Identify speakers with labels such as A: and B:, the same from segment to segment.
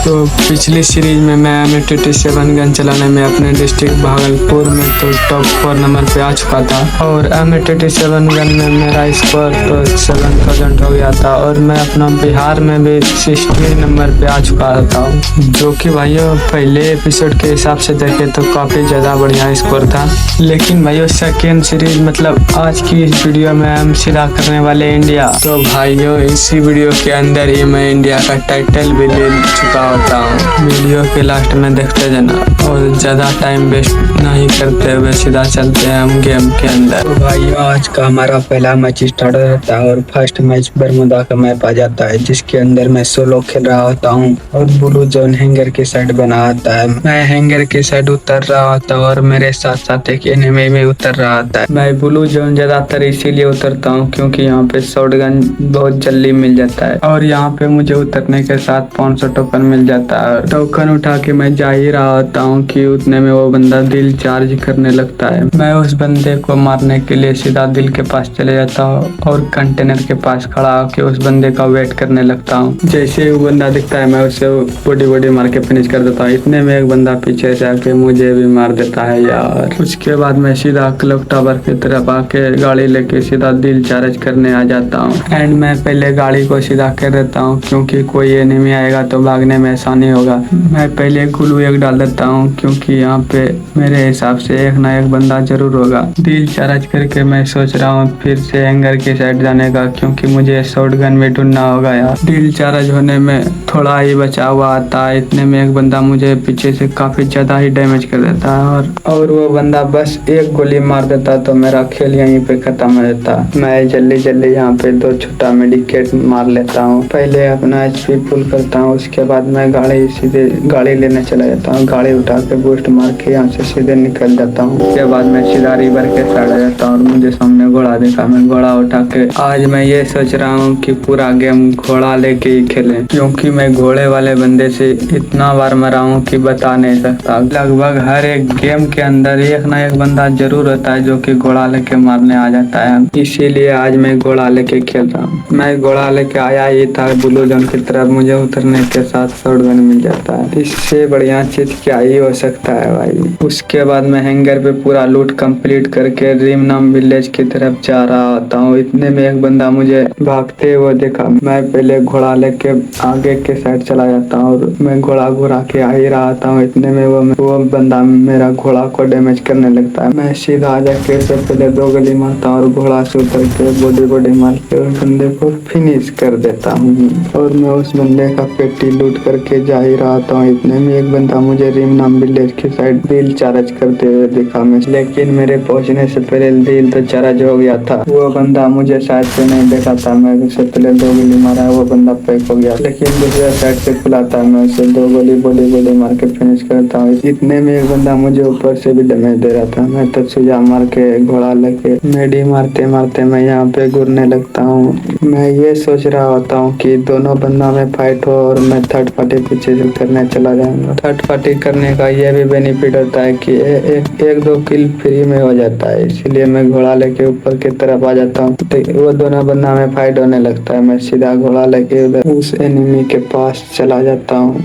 A: तो पिछली सीरीज में मैं M87 गन चलाने में अपने डिस्ट्रिक्ट भागलपुर में तो टॉप 4 नंबर पे आ चुका था और M87 गन में मेरा स्कोर तो 7000 हो गया था और मैं अपना बिहार में भी 60 नंबर पे आ चुका था, जो कि भाइयों पहले एपिसोड के हिसाब से देखे तो काफ़ी ज़्यादा बढ़िया स्कोर था। लेकिन भाइयों सेकेंड सीरीज मतलब आज की इस वीडियो में हम सीधा करने वाले इंडिया। तो भाइयों इसी वीडियो के अंदर ही मैं इंडिया का टाइटल भी ले चुका होता हूँ। वीडियो के लास्ट में देखते जाना और ज़्यादा टाइम वेस्ट नहीं करते हुए सीधा चलते हैं हम गेम के अंदर। तो भाइयों आज का हमारा पहला मैच स्टार्ट होता है और फर्स्ट मैच बरमुदा का मैप आ जाता है, जिसके अंदर मैं सोलो खेल रहा होता हूँ और ब्लू जोन हैंगर की साइड बना होता है। मैं हैंगर की साइड उतर रहा होता हूँ और मेरे साथ साथ एक एनिमी भी उतर रहा होता है। मैं ब्लू जोन ज़्यादातर इसीलिए उतरता हूँ क्योंकि यहाँ पे शॉटगन बहुत जल्दी मिल जाता है और यहाँ पे मुझे उतरने के साथ 500 टोकन मिल जाता है। टोकन उठा के मैं जा ही रहा होता हूँ कि उतने में वो बंदा दिल चार्ज करने लगता है। मैं उस बंदे को मारने के लिए सीधा दिल के पास चले जाता हूँ और कंटेनर के पास खड़ा होकर उस बंदे का वेट करने लगता हूँ। जैसे ही वो बंदा दिखता है मैं उसे बॉडी मार के फिनिश कर देता हूँ। इतने में एक बंदा पीछे से आके मुझे भी मार देता है यार। उसके बाद मैं सीधा क्लॉक टावर की तरफ आके गाड़ी लेके सीधा दिल चार्ज करने आ जाता हूँ एंड मैं पहले गाड़ी को सीधा कर देता हूँ क्योंकि कोई एनिमी आएगा तो भागने में आसानी होगा। मैं पहले ग्लू एक डाल देता हूँ क्योंकि यहाँ पे मेरे हिसाब से एक ना एक बंदा जरूर होगा। दिल चार्ज करके मैं सोच रहा हूँ फिर से हैंगर की साइड जाने का क्योंकि मुझे शॉटगन में ढूंढना होगा यार। दिल चार्ज होने में थोड़ा ही बचा हुआ आता है। इतने में एक बंदा मुझे पीछे से काफी ज्यादा ही डैमेज कर देता है और वो बंदा बस एक गोली मार देता तो मेरा खेल यहीं पे खत्म हो जाता। मैं जल्दी यहाँ पे 2 छोटा मेडिकेट मार लेता हूँ। पहले अपना HP फुल करता हूँ, उसके बाद मैं गाड़ी लेने चला जाता हूँ। गाड़ी उठा के बूस्ट मार के यहाँ से सीधे निकल जाता हूँ। उसके बाद मैं सीधा रिवर के साइड आ जाता हूँ और मुझे सामने घोड़ा देखा। मैं घोड़ा उठा के आज मैं ये सोच रहा हूँ कि पूरा गेम घोड़ा लेके ही खेले क्योंकि मैं घोड़े वाले बंदे से इतना बार मरा हूँ कि बता नहीं सकता। लगभग हर एक गेम के अंदर एक ना एक बंदा जरूर होता है जो कि घोड़ा लेके मारने आ जाता है, इसीलिए आज मैं घोड़ा लेके खेल रहा हूँ। मैं घोड़ा लेके आया ही था ब्लू जोन की तरफ, मुझे उतरने के साथ शॉटगन मिल जाता है। इससे बढ़िया चीज क्या ही हो सकता है भाई। उसके बाद मैं हैंगर पे पूरा लूट कंप्लीट करके रीम नाम विलेज की तरफ जा रहा होता हूँ। इतने में एक बंदा मुझे भागते हुए देखा। मैं पहले घोड़ा लेके आगे के साइड चला जाता हूँ और मैं घोड़ा घुरा के आ ही रहा था। इतने में वो बंदा मेरा घोड़ा को डैमेज करने लगता है। मैं सीधा आ जाके पहले 2 गोली मारता हूँ और घोड़ा से उतर के बॉडी मार के उस बंदे को फिनिश कर देता हूँ और मैं उस बंदे का पेटी लूट करके जा ही रहा था। इतने में एक बंदा मुझे रीम नाम विलेज की साइड दिल चार्ज करते हुए दिखा मैं, लेकिन मेरे पहुंचने से पहले दिल तो चार्ज हो गया था। वो बंदा मुझे शायद से नहीं देखा था। मैं उससे पहले 2 गोली मारा, वो बंदा पैक हो गया, लेकिन दूसरे साइड से खुला था। मैं उसे 2 गोली बॉडी मार के फिनिश करता हूँ। इतने में एक बंदा मुझे ऊपर से भी डैमेज दे रहा था। मैं तब से मार के घोड़ा लेके मेडी मारते मैं यहाँ पे घूरने लगता हूँ। मैं ये सोच रहा होता हूँ कि दोनों बंदा में फाइट हो और मैं थर्ड पार्टी पीछे से करने चला जाऊंगा। थर्ड पार्टी करने का ये भी बेनिफिट होता है कि एक 2 किल फ्री में हो जाता है, इसीलिए मैं घोड़ा लेके ऊपर की तरफ आ जाता हूँ। तो वो दोनों बंदा में फाइट होने लगता है। मैं सीधा घोड़ा लेके उधर उस एनिमी के पास चला जाता हूँ।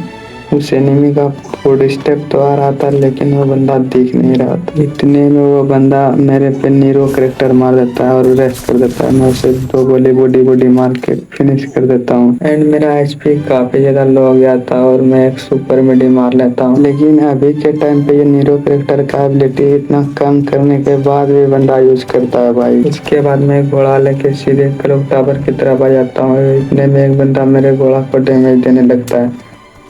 A: उस एनिमी का फुट स्टेप तो आ रहा था लेकिन वो बंदा दिख नहीं रहा था। इतने में वो बंदा मेरे पे नीरो कैरेक्टर मार देता है और रेस्ट कर देता है। मैं उसे 2 गोली बॉडी मार के फिनिश कर देता हूँ एंड मेरा HP काफी ज्यादा लो हो गया था और मैं एक सुपर मेडी मार लेता हूँ। लेकिन अभी के टाइम पे ये नीरो कैरेक्टर का एबिलिटी इतना कम करने के बाद भी बंदा यूज करता है भाई। उसके बाद मैं घोड़ा लेके सीधे क्लॉक टावर की तरफ आ जाता हूँ। इतने में एक बंदा मेरे घोड़ा को डैमेज देने लगता है।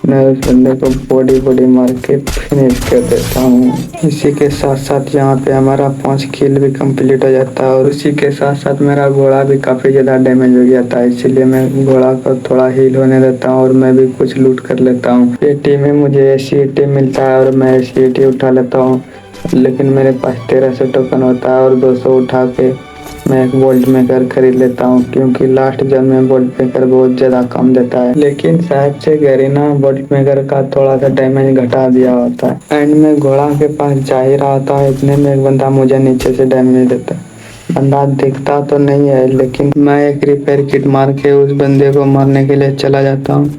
A: मैं उस बंदे को बॉडी मार के फिनिश कर देता हूँ। इसी के साथ साथ यहाँ पे हमारा 5 किल भी कंप्लीट हो जाता है और उसी के साथ साथ मेरा घोड़ा भी काफ़ी ज़्यादा डैमेज हो गया था, इसीलिए मैं घोड़ा को थोड़ा हील होने देता हूँ और मैं भी कुछ लूट कर लेता हूँ। पेटी में मुझे SCT मिलता है और मैं SCT उठा लेता हूँ, लेकिन मेरे पास 1300 टोकन होता है और 200 उठा के मैं एक बोल्ट मेकर खरीद लेता हूँ क्योंकि लास्ट जन में बोल्ट मेकर बहुत ज़्यादा कम देता है। लेकिन शायद से गरीना बोल्ट मेकर का थोड़ा सा डैमेज घटा दिया होता है एंड मैं घोड़ा के पास जा ही रहा था। इतने में एक बंदा मुझे नीचे से डैमेज देता है। बंदा दिखता तो नहीं है लेकिन मैं एक रिपेयर किट मार के उस बंदे को मारने के लिए चला जाता हूँ।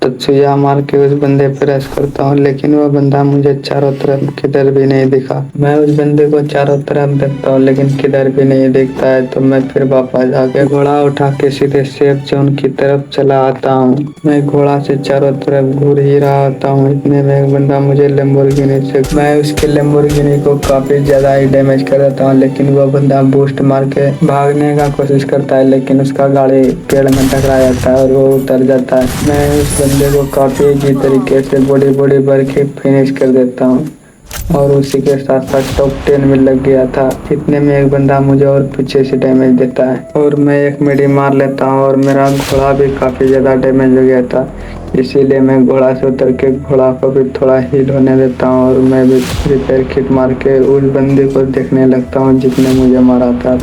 A: तत्सुया मार के उस बंदे पे रश करता हूँ, लेकिन वो बंदा मुझे चारों तरफ किधर भी नहीं दिखा। मैं उस बंदे को चारों तरफ देखता हूँ लेकिन किधर भी नहीं दिखता है, तो मैं फिर वापस आके घोड़ा उठा के सीधे सेफ जोन की तरफ चला आता हूँ। मैं घोड़ा से चारों तरफ घूर ही रहा होता हूँ, इतने में एक बंदा मुझे लैम्बोर्गिनी से मैं उसके लैम्बोर्गिनी को काफी ज्यादा ही डैमेज कर देता हूँ, लेकिन वो बंदा बूस्ट मार के भागने का कोशिश करता है, लेकिन उसका गाड़ी पेड़ में टकरा जाता है और वो उतर जाता है। मैं उस बंदे को काफी इजी तरीके से बॉडी भर के फिनिश कर देता हूँ और उसी के साथ साथ टॉप 10 में लग गया था। इतने में एक बंदा मुझे और पीछे से डैमेज देता है और मैं एक मेडी मार लेता हूँ और मेरा घोड़ा भी काफी ज्यादा डैमेज हो गया था, इसीलिए मैं घोड़ा से उतर के घोड़ा को भी थोड़ा हील होने देता हूँ और मैं भी रिपेयर किट मार के उस बंदे को देखने लगता हूँ जिसने मुझे मारा था।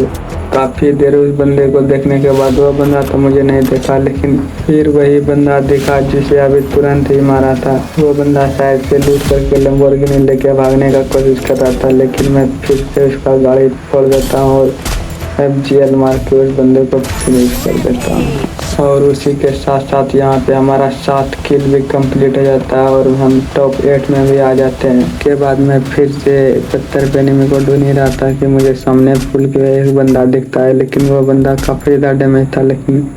A: काफी देर उस बंदे को देखने के बाद वो बंदा तो मुझे नहीं देखा, लेकिन फिर वही बंदा दिखा जिसे अभी तुरंत ही मारा था। वो बंदा शायद से लूट करके लैम्बोर्गिनी लेके भागने का कोशिश कर रहा था, लेकिन मैं फिर से उसका गाड़ी फोड़ देता हूँ और FGL मार के उस बंदे को फिनिश कर देता हूँ। और उसी के साथ साथ यहाँ पे हमारा 7 किल भी कंप्लीट हो जाता है और हम टॉप 8 में भी आ जाते हैं। के बाद मैं फिर से 75 पे एनिमी को ढूंढ ही रहा था कि मुझे सामने पुल के एक बंदा दिखता है, लेकिन वो बंदा काफ़ी ज़्यादा डैमेज था, लेकिन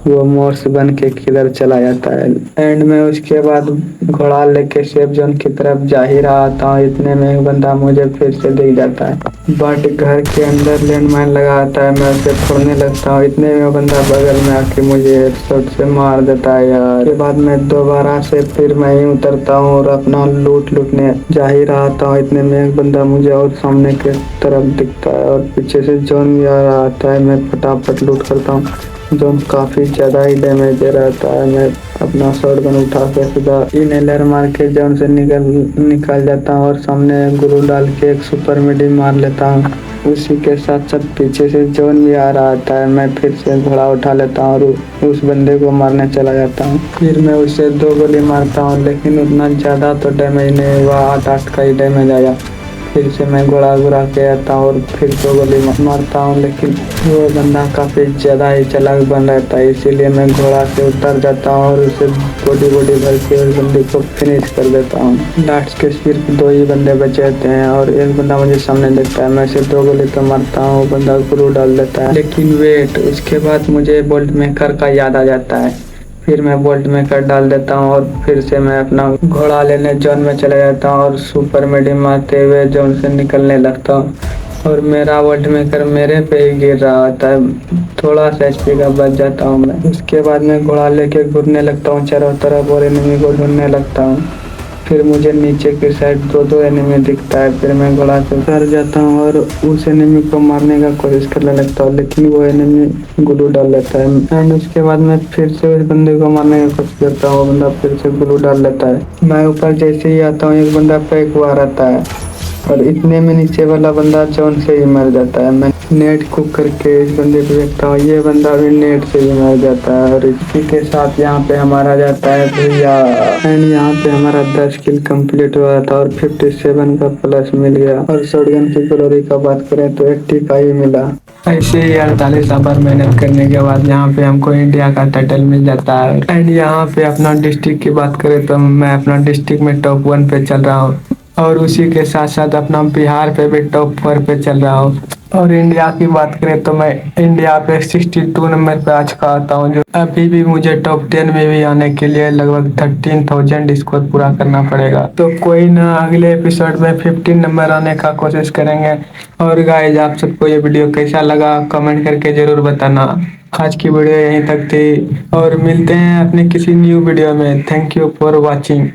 A: वो मोर्स बन के किधर चला जाता है। एंड में उसके बाद घोड़ा लेके सेफ जोन की तरफ जा ही रहा था, इतने में एक बंदा मुझे फिर से दिख जाता है, बट घर के अंदर लैंडमाइन लगा आता है। मैं उसे फोड़ने लगता हूँ, इतने में वो बंदा बगल में आके मुझे हेडशॉट से मार देता है यार। के बाद मैं दोबारा से फिर मैं ही उतरता हूँ और अपना लूटने जा ही रहा था, इतने में एक बंदा मुझे और सामने के तरफ दिखता है और पीछे से जोन भी आ रहा था है। मैं फटाफट लूट करता हूँ, जोन काफ़ी ज़्यादा ही डैमेज दे रहता है। मैं अपना शॉटगन उठा के सीधा इनहेलर मार के जोन से निकल जाता हूँ और सामने ग्लू डाल के एक सुपर मेडी मार लेता हूँ। उसी के साथ साथ पीछे से जोन भी आ रहा था, मैं फिर से घोड़ा उठा लेता हूँ और उस बंदे को मारने चला जाता हूँ। फिर मैं उसे 2 गोली मारता हूँ, लेकिन उतना ज़्यादा तो डैमेज नहीं हुआ, 8 का ही डैमेज आया। फिर से मैं घोड़ा घुरा के आता हूँ और फिर 2 गोली मारता हूँ, लेकिन वो बंदा काफ़ी ज़्यादा ही चालाक बन रहता है, इसीलिए मैं घोड़ा से उतर जाता हूँ और उसे बॉडी भर के उस बंदे को फिनिश कर देता हूँ। लास्ट के सिर्फ 2 ही बंदे बचे रहते हैं और एक बंदा मुझे सामने देखता है। मैं उसे 2 गोली तो मारता हूँ, वो बंदा ग्लू डाल देता है, लेकिन वेट, उसके बाद मुझे बोल्ट मेकर का याद आ जाता है। फिर मैं बोल्ट मेकर डाल देता हूँ और फिर से मैं अपना घोड़ा लेने जोन में चला जाता हूँ और सुपर मेडी मारते हुए जोन से निकलने लगता हूँ और मेरा बोल्ट मेकर मेरे पे ही गिर रहा होता है, थोड़ा सा HP का बच जाता हूँ मैं। उसके बाद मैं घोड़ा लेके घूरने लगता हूँ चारों तरफ और एनिमी को ढूंढने लगता हूँ। फिर मुझे नीचे की साइड 2 एनिमी दिखता है, फिर मैं घोड़ा से उतर जाता हूँ और उस एनिमी को मारने का कोशिश करने लगता हूँ, लेकिन वो एनिमी ग्लू डाल लेता है। एंड उसके बाद मैं फिर से उस बंदे को मारने का कोशिश करता हूँ, वो बंदा फिर से ग्लू डाल लेता है। मैं ऊपर जैसे ही आता हूँ एक बंदा पैक हुआ रहता है और इतने में नीचे वाला बंदा जोन से ही मर जाता है। मैं नेट कुक करके इस बंदे को देखता हूँ, ये बंदा भी नेट से ही मर जाता है और इसी के साथ यहाँ पे हमारा जाता है भैया। एंड यहाँ पे हमारा 10 किल कंप्लीट हुआ था और 57 का प्लस मिल गया और शॉटगन की ग्लोरी का बात करें तो 80 का ही मिला। ऐसे ही 48 आवर मेहनत करने के बाद यहाँ पे हमको इंडिया का टाइटल मिल जाता है। एंड यहाँ पे अपना डिस्ट्रिक्ट की बात करें तो मैं अपना डिस्ट्रिक्ट में टॉप 1 पे चल रहा हूँ और उसी के साथ साथ अपना बिहार पे भी टॉप 4 पे चल रहा हूँ। और इंडिया की बात करें तो मैं इंडिया पे 62 नंबर पे आ चुका होता हूँ, जो अभी भी मुझे टॉप 10 में भी आने के लिए लगभग 13,000 स्कोर पूरा करना पड़ेगा। तो कोई ना, अगले एपिसोड में 15 नंबर आने का कोशिश करेंगे। और गाइस, आप सबको ये वीडियो कैसा लगा कमेंट करके जरूर बताना। आज की वीडियो यहीं तक थी और मिलते हैं अपने किसी न्यू वीडियो में। Thank you for watching.